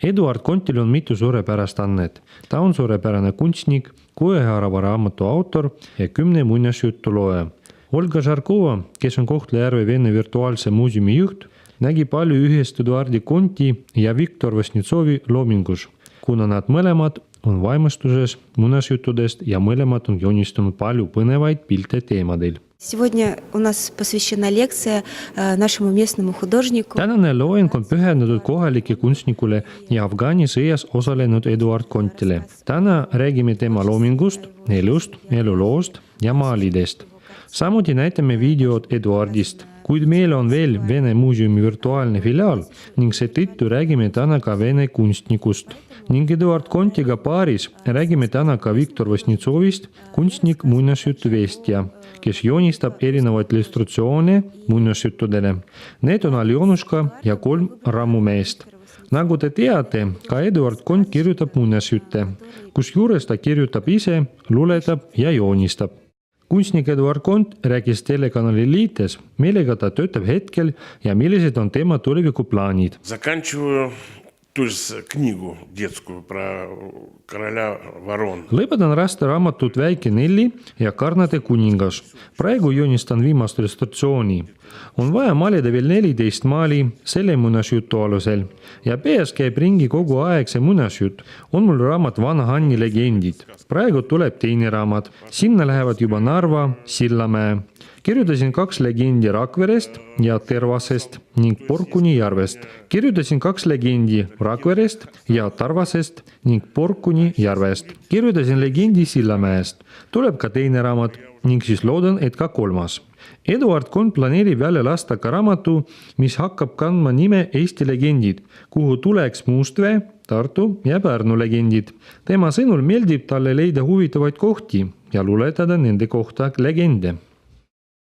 Eduard Kontil on mitu suurepärast annet. Ta on suurepärane kunstnik, 6 haarava raamatu autor ja 10 muinasjuttu looja. Olga Žarkova, kes on Kohtla-Järve Vene virtuaalse muuseumi juht, nägi palju ühest Eduardi Konti ja Viktor Vasnitsovi loomingus, kuna nad mõlemad on vaimustuses muinasjuttudest ja mõlemad on joonistanud palju põnevaid pilte teemadel. Сегодня у нас посвящена лекция нашему местному художнику. Tänane loeng on pühendatud kohalike kunstnikule ja Afgani sõjas osalenud Eduard Kontile. Täna räägime tema loomingust, elust, eluloost ja maalidest. Samuti näitame videod Eduardist, kuid meil on veel Vene muuseumi virtuaalne filiaal ning seetõttu räägime täna ka Vene kunstnikust. Ning Eduard Kontiga paaris räägime täna ka Viktor Vasnitsovist, kunstnik muinasjutu vestja, kes joonistab erinevaid illustratsioone muinasjuttudele. Need on Aljonuška ja 3 rammumeest. Nagu te teate, ka Eduard Kont kirjutab muinasjutte, kusjuures ta kirjutab ise, luuletab ja joonistab. Kunstnik Eduard Kont rääkis telekanali Liites, millega ta töötab hetkel ja millised on tema tulevikuplaanid. Книгу детскую про короля ворон. Lõpetan raamatut Väike Nelli ja Karnade kuningas. Praegu joonistan viimast illustratsiooni. On vaja maalida veel 14 maali selle muinasjutu alusel ja peas käib ringi kogu aeg see muinasjut. On mul raamat Vana Hanni legendid. Praegu tuleb teine raamat. Sinna lähevad juba Narva, Sillamäe. Kirjutasin 2 legendi Rakverest ja Tervasest ning Porkuni järvest. Kirjutasin 2 legendi Rakverest ja Tarvasest ning Porkuni järvest. Kirjutasin legendi Sillamäest. Tuleb ka teine raamat ning siis loodan, et ka 3. Eduard Kont planeerib välja lasta ka raamatu, mis hakkab kandma nime Eesti legendid, kuhu tuleks Mustvee, Tartu ja Pärnu legendid. Tema sõnul meeldib talle leida huvitavaid kohti ja luuletada nende kohta legende.